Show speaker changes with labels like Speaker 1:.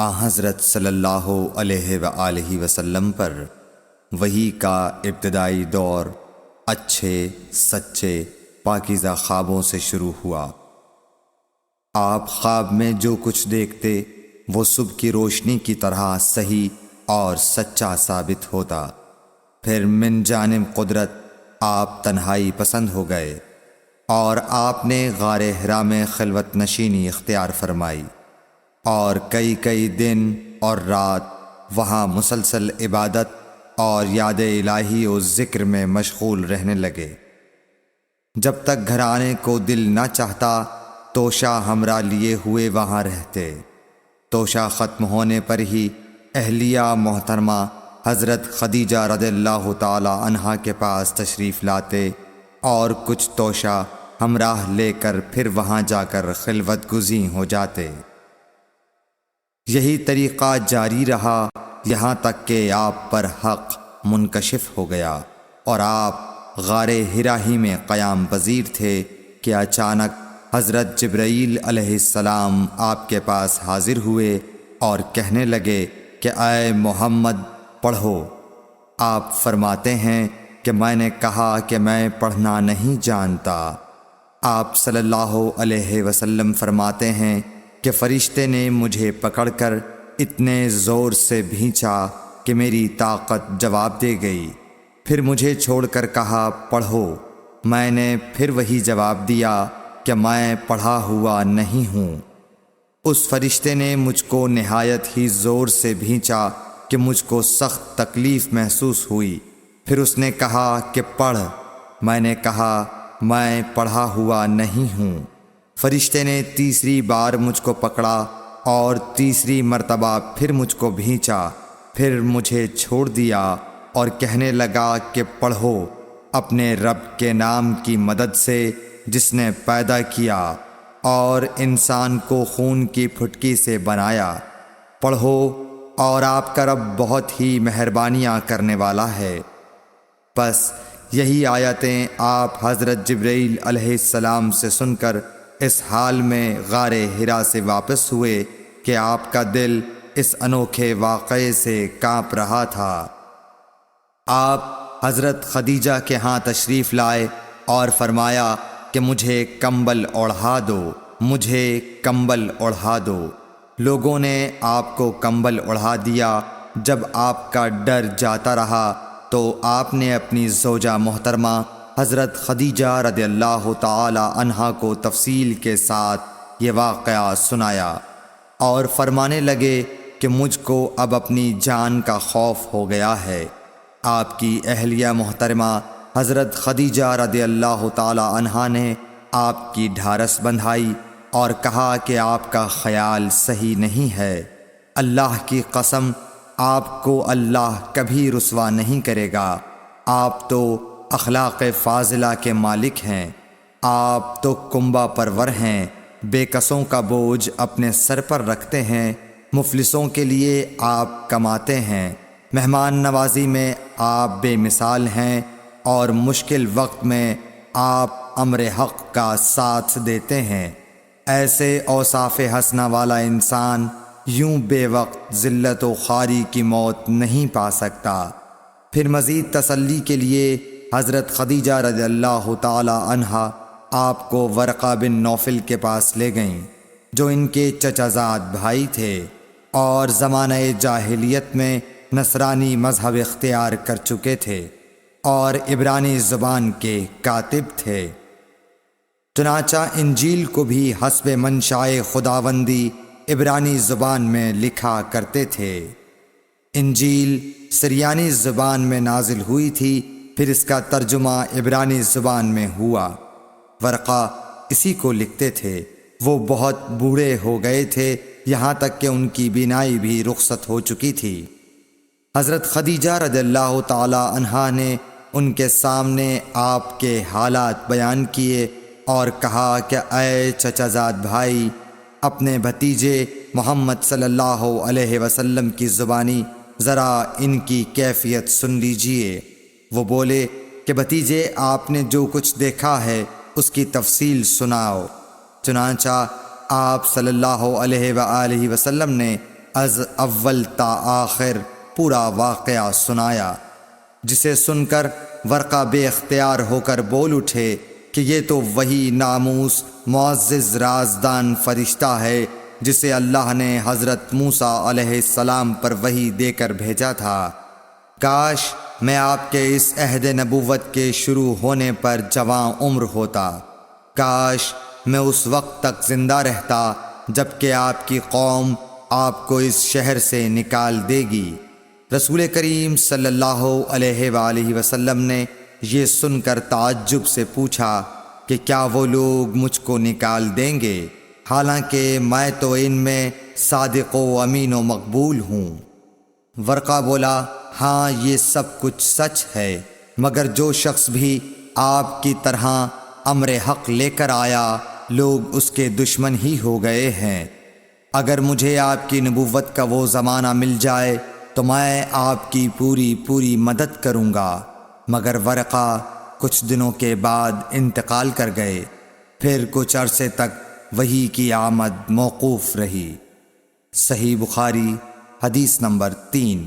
Speaker 1: حضرت صلی اللہ علیہ وآلہ وسلم پر وحی کا ابتدائی دور اچھے سچے پاکیزہ خوابوں سے شروع ہوا۔ آپ خواب میں جو کچھ دیکھتے وہ صبح کی روشنی کی طرح صحیح اور سچا ثابت ہوتا۔ پھر من جانب قدرت آپ تنہائی پسند ہو گئے اور آپ نے غار حرا میں خلوت نشینی اختیار فرمائی اور کئی دن اور رات وہاں مسلسل عبادت اور یاد الہی و ذکر میں مشغول رہنے لگے۔ جب تک گھر آنے کو دل نہ چاہتا توشہ ہمراہ لیے ہوئے وہاں رہتے۔ توشہ ختم ہونے پر ہی اہلیہ محترمہ حضرت خدیجہ رضی اللہ تعالی عنہا کے پاس تشریف لاتے اور کچھ توشہ ہمراہ لے کر پھر وہاں جا کر خلوت گزین ہو جاتے۔ یہی طریقہ جاری رہا یہاں تک کہ آپ پر حق منکشف ہو گیا اور آپ غار حرا ہی میں قیام پذیر تھے کہ اچانک حضرت جبرائیل علیہ السلام آپ کے پاس حاضر ہوئے اور کہنے لگے کہ اے محمد پڑھو۔ آپ فرماتے ہیں کہ میں نے کہا کہ میں پڑھنا نہیں جانتا۔ آپ صلی اللہ علیہ وسلم فرماتے ہیں کہ فرشتے نے مجھے پکڑ کر اتنے زور سے بھینچا کہ میری طاقت جواب دے گئی۔ پھر مجھے چھوڑ کر کہا پڑھو۔ میں نے پھر وہی جواب دیا کہ میں پڑھا ہوا نہیں ہوں۔ اس فرشتے نے مجھ کو نہایت ہی زور سے بھینچا کہ مجھ کو سخت تکلیف محسوس ہوئی۔ پھر اس نے کہا کہ پڑھ۔ میں نے کہا میں پڑھا ہوا نہیں ہوں۔ فرشتے نے تیسری بار مجھ کو پکڑا اور تیسری مرتبہ پھر مجھ کو بھینچا۔ پھر مجھے چھوڑ دیا اور کہنے لگا کہ پڑھو اپنے رب کے نام کی مدد سے جس نے پیدا کیا اور انسان کو خون کی پھٹکی سے بنایا۔ پڑھو اور آپ کا رب بہت ہی مہربانیاں کرنے والا ہے۔ بس یہی آیتیں آپ حضرت جبرائیل علیہ السلام سے سن کر اس حال میں غار حرا سے واپس ہوئے کہ آپ کا دل اس انوکھے واقعے سے کانپ رہا تھا۔ آپ حضرت خدیجہ کے ہاں تشریف لائے اور فرمایا کہ مجھے کمبل اوڑھا دو، مجھے کمبل اوڑھا دو۔ لوگوں نے آپ کو کمبل اوڑھا دیا۔ جب آپ کا ڈر جاتا رہا تو آپ نے اپنی زوجہ محترمہ حضرت خدیجہ رضی اللہ تعالی عنہا کو تفصیل کے ساتھ یہ واقعہ سنایا اور فرمانے لگے کہ مجھ کو اب اپنی جان کا خوف ہو گیا ہے۔ آپ کی اہلیہ محترمہ حضرت خدیجہ رضی اللہ تعالی عنہا نے آپ کی ڈھارس بندھائی اور کہا کہ آپ کا خیال صحیح نہیں ہے۔ اللہ کی قسم آپ کو اللہ کبھی رسوا نہیں کرے گا۔ آپ تو اخلاق فاضلہ کے مالک ہیں۔ آپ تو کنبہ پرور ہیں، بے کسوں کا بوجھ اپنے سر پر رکھتے ہیں، مفلسوں کے لیے آپ کماتے ہیں، مہمان نوازی میں آپ بے مثال ہیں اور مشکل وقت میں آپ امر حق کا ساتھ دیتے ہیں۔ ایسے اوصاف حسنہ والا انسان یوں بے وقت ذلت و خواری کی موت نہیں پا سکتا۔ پھر مزید تسلی کے لیے حضرت خدیجہ رضی اللہ تعالی عنہا آپ کو ورقہ بن نوفل کے پاس لے گئیں جو ان کے چچا زاد بھائی تھے اور زمانہ جاہلیت میں نصرانی مذہب اختیار کر چکے تھے اور عبرانی زبان کے کاتب تھے۔ چنانچہ انجیل کو بھی حسب منشائے خداوندی عبرانی زبان میں لکھا کرتے تھے۔ انجیل سریانی زبان میں نازل ہوئی تھی، پھر اس کا ترجمہ عبرانی زبان میں ہوا۔ ورقہ اسی کو لکھتے تھے۔ وہ بہت بوڑھے ہو گئے تھے، یہاں تک کہ ان کی بینائی بھی رخصت ہو چکی تھی۔ حضرت خدیجہ رضی اللہ تعالی عنہا نے ان کے سامنے آپ کے حالات بیان کیے اور کہا کہ اے چچا زاد بھائی، اپنے بھتیجے محمد صلی اللہ علیہ وسلم کی زبانی ذرا ان کی کیفیت سن لیجئے۔ وہ بولے کہ بھتیجے آپ نے جو کچھ دیکھا ہے اس کی تفصیل سناؤ۔ چنانچہ آپ صلی اللہ علیہ وآلہ وسلم نے از اول تا آخر پورا واقعہ سنایا، جسے سن کر ورقہ بے اختیار ہو کر بول اٹھے کہ یہ تو وہی ناموس معزز رازدان فرشتہ ہے جسے اللہ نے حضرت موسیٰ علیہ السلام پر وحی دے کر بھیجا تھا۔ کاش میں آپ کے اس عہد نبوت کے شروع ہونے پر جوان عمر ہوتا، کاش میں اس وقت تک زندہ رہتا جب کہ آپ کی قوم آپ کو اس شہر سے نکال دے گی۔ رسول کریم صلی اللہ علیہ وآلہ وسلم نے یہ سن کر تعجب سے پوچھا کہ کیا وہ لوگ مجھ کو نکال دیں گے، حالانکہ میں تو ان میں صادق و امین و مقبول ہوں۔ ورقہ بولا، ہاں یہ سب کچھ سچ ہے، مگر جو شخص بھی آپ کی طرح امر حق لے کر آیا لوگ اس کے دشمن ہی ہو گئے ہیں۔ اگر مجھے آپ کی نبوت کا وہ زمانہ مل جائے تو میں آپ کی پوری مدد کروں گا، مگر ورقہ کچھ دنوں کے بعد انتقال کر گئے، پھر کچھ عرصے تک وحی کی آمد موقوف رہی۔ صحیح بخاری حدیث نمبر 3۔